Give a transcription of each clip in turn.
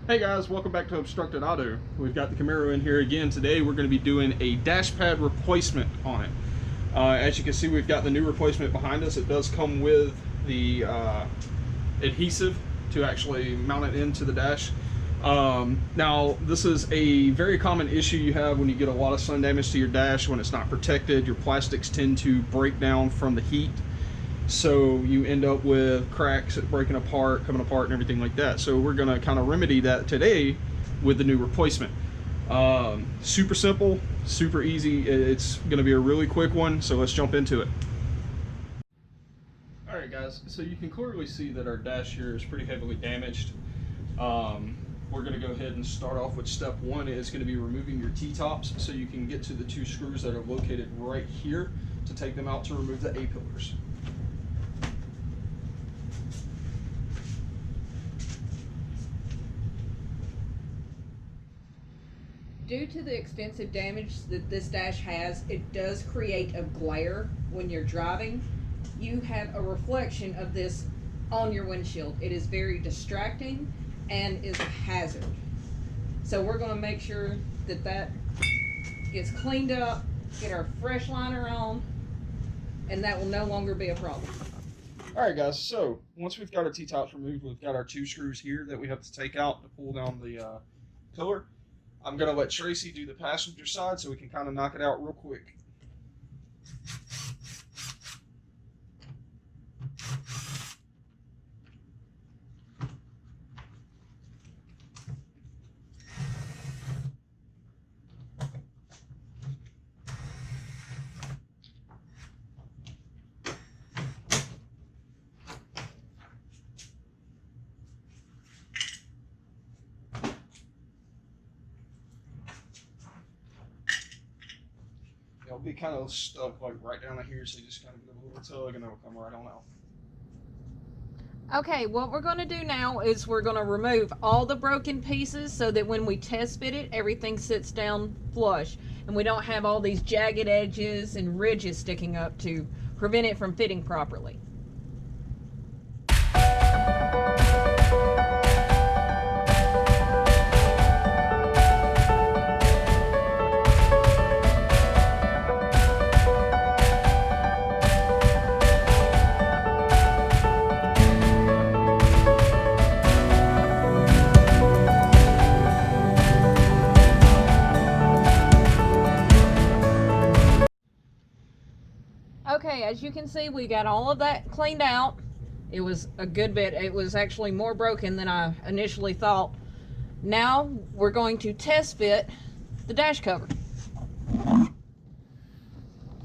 Hey guys, welcome back to Obstructed Auto. We've got the Camaro in here again. Today we're going to be doing a dash pad replacement on it. As you can see, we've got the new replacement behind us. It does come with the adhesive to actually mount it into the dash. Now, this is a very common issue you have when you get a lot of sun damage to your dash. When it's not protected, your plastics tend to break down from the heat. So you end up with cracks breaking apart, coming apart, and everything like that. So we're going to kind of remedy that today with the new replacement. Super simple, super easy. It's going to be a really quick one, so let's jump into it. Alright guys, so you can clearly see that our dash here is pretty heavily damaged. We're going to go ahead and start off with step one. Is going to be removing your T-tops so you can get to the two screws that are located right here to take them out to remove the A-pillars. Due to the extensive damage that this dash has, it does create a glare when you're driving. You have a reflection of this on your windshield. It is very distracting and is a hazard. So we're going to make sure that that gets cleaned up, get our fresh liner on, and that will no longer be a problem. Alright guys, so once we've got our T-tops removed, we've got our two screws here that we have to take out to pull down the pillar. I'm going to let Tracy do the passenger side so we can kind of knock it out real quick. It'll be kind of stuck like right down here, so you just kind of give it a little tug and it'll come right on out. Okay, what we're going to do now is we're going to remove all the broken pieces so that when we test fit it, everything sits down flush and we don't have all these jagged edges and ridges sticking up to prevent it from fitting properly. Okay, as you can see, we got all of that cleaned out. It was a good bit. It was actually more broken than I initially thought. Now we're going to test fit the dash cover.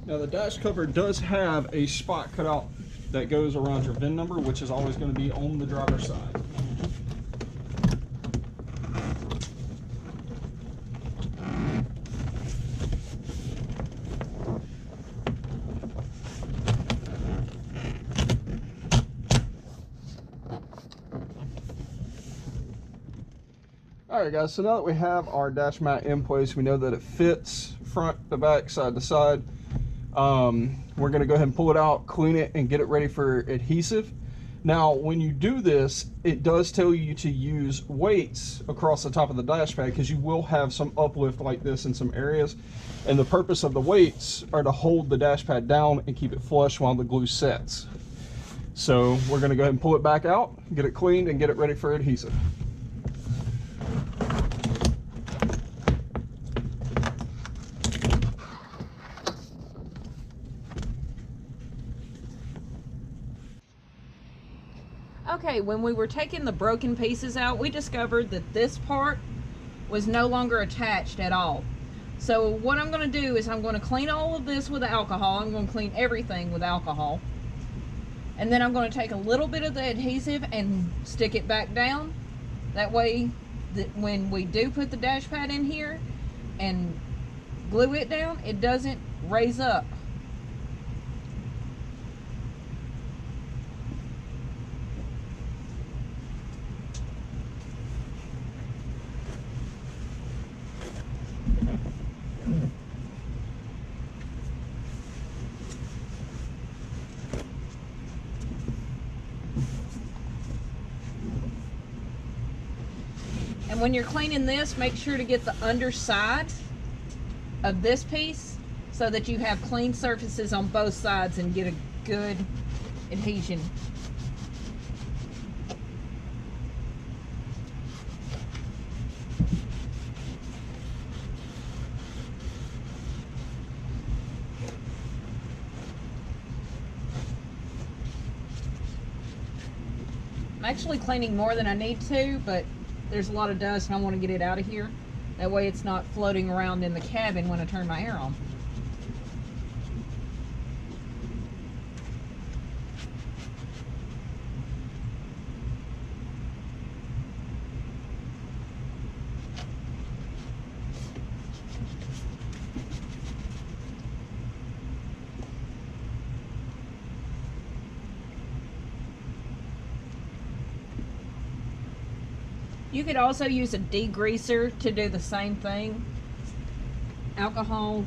Now the dash cover does have a spot cut out that goes around your VIN number, which is always going to be on the driver's side. Alright guys, so now that we have our dash mat in place, we know that it fits front to back, side to side. We're going to go ahead and pull it out, clean it, and get it ready for adhesive. Now when you do this, it does tell you to use weights across the top of the dash pad because you will have some uplift like this in some areas. And the purpose of the weights are to hold the dash pad down and keep it flush while the glue sets. So we're going to go ahead and pull it back out, get it cleaned, and get it ready for adhesive. Okay, when we were taking the broken pieces out, we discovered that this part was no longer attached at all. So what I'm going to do is I'm going to clean all of this with alcohol. I'm going to clean everything with alcohol. And then I'm going to take a little bit of the adhesive and stick it back down. That way, that when we do put the dash pad in here and glue it down, it doesn't raise up. And when you're cleaning this, make sure to get the underside of this piece so that you have clean surfaces on both sides and get a good adhesion. I'm actually cleaning more than I need to, but there's a lot of dust and I want to get it out of here. That way it's not floating around in the cabin when I turn my air on. You could also use a degreaser to do the same thing. Alcohol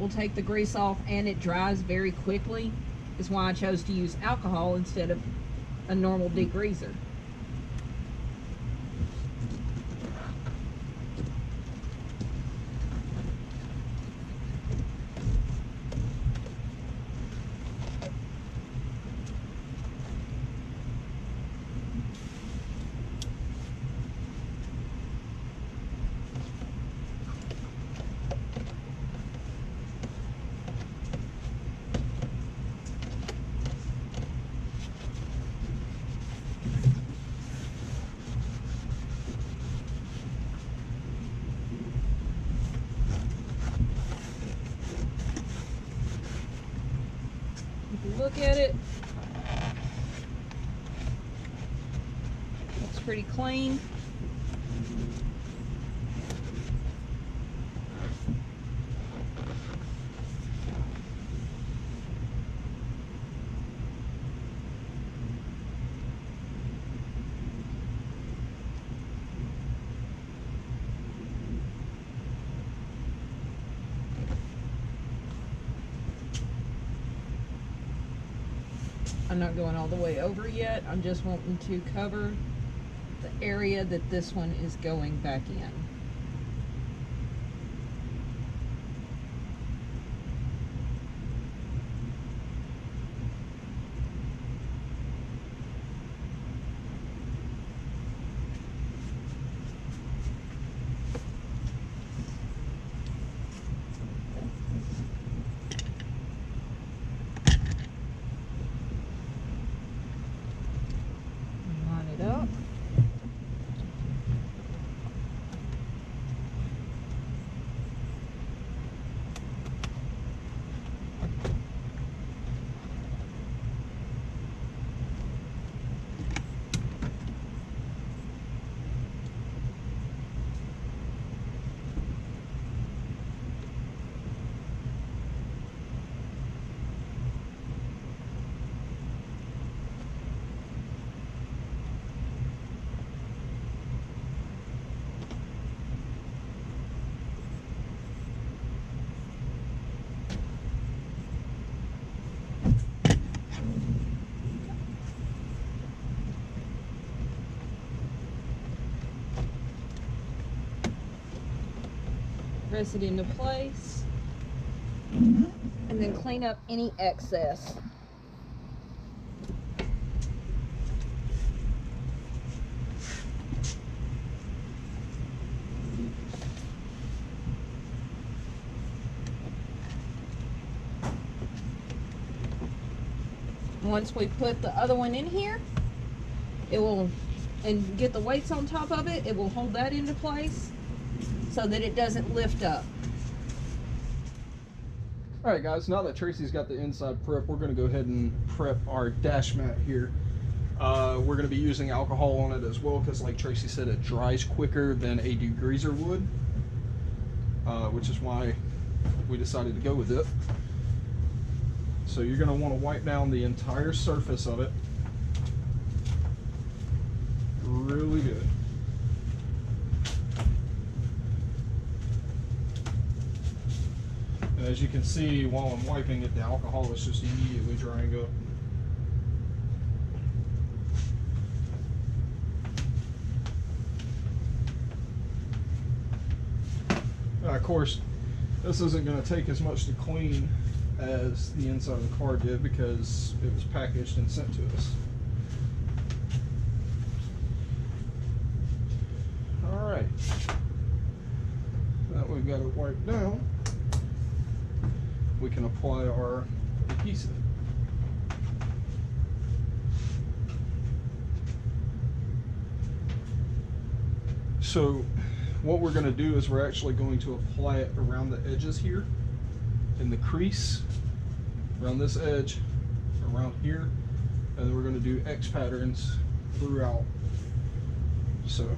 will take the grease off and it dries very quickly. Is why I chose to use alcohol instead of a normal degreaser. Look at it. Looks pretty clean. I'm not going all the way over yet. I'm just wanting to cover the area that this one is going back in. Up. Press it into place and then clean up any excess. Once we put the other one in here, it will, and get the weights on top of it, it will hold that into place so that it doesn't lift up. Alright guys, now that Tracy's got the inside prep, we're going to go ahead and prep our dash mat here. We're going to be using alcohol on it as well because, like Tracy said, it dries quicker than a degreaser would, which is why we decided to go with it. So you're going to want to wipe down the entire surface of it really good. And as you can see, while I'm wiping it, the alcohol is just immediately drying up. Of course, this isn't going to take as much to clean as the inside of the car did because it was packaged and sent to us. Alright, now we've got it wiped down, we can apply our adhesive. So what we're going to do is we're actually going to apply it around the edges here, in the crease, around this edge, around here, and then we're going to do X patterns throughout. So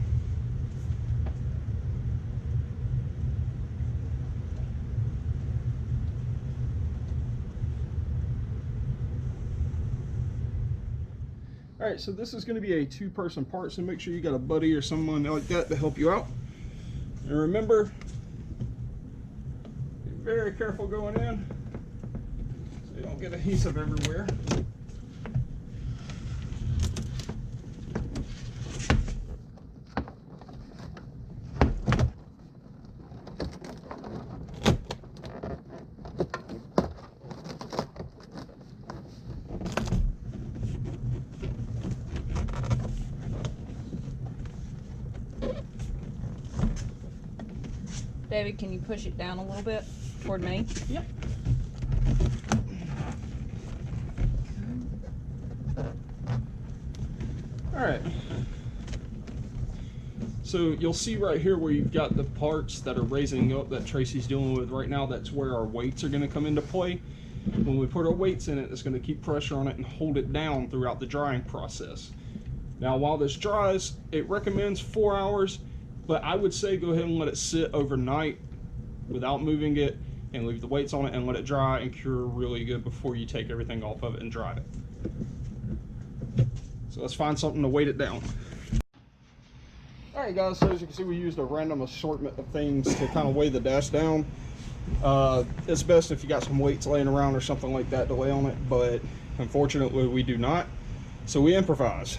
alright, so this is going to be a two-person part, so make sure you got a buddy or someone like that to help you out. And remember, be very careful going in so you don't get adhesive everywhere. David, can you push it down a little bit toward me? Yep. Alright. So you'll see right here where you've got the parts that are raising up that Tracy's dealing with right now. That's where our weights are going to come into play. When we put our weights in it, it's going to keep pressure on it and hold it down throughout the drying process. Now while this dries, it recommends 4 hours. But I would say go ahead and let it sit overnight without moving it and leave the weights on it and let it dry and cure really good before you take everything off of it and dry it. So let's find something to weight it down. Alright guys, so as you can see we used a random assortment of things to kind of weigh the dash down. It's best if you got some weights laying around or something like that to lay on it, but unfortunately we do not. So we improvise.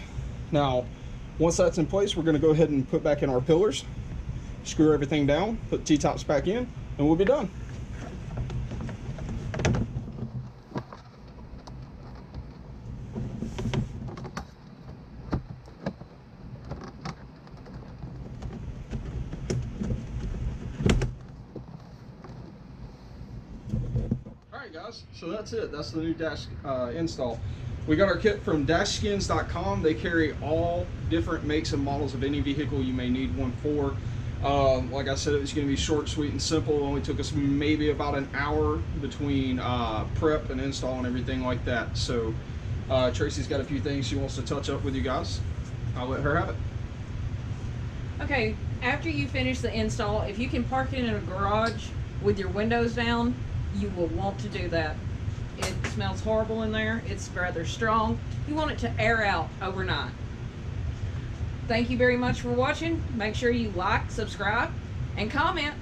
Now, once that's in place, we're going to go ahead and put back in our pillars, screw everything down, put T-tops back in, and we'll be done. Alright guys, so that's it. That's the new dash install. We got our kit from dashskins.com. They carry all different makes and models of any vehicle you may need one for. Like I said, it was going to be short, sweet, and simple. It only took us maybe about an hour between prep and install and everything like that. So Tracy's got a few things she wants to touch up with you guys. I'll let her have it. Okay, after you finish the install, if you can park it in a garage with your windows down, you will want to do that. It smells horrible in there. It's rather strong. You want it to air out overnight. Thank you very much for watching. Make sure you like, subscribe, and comment.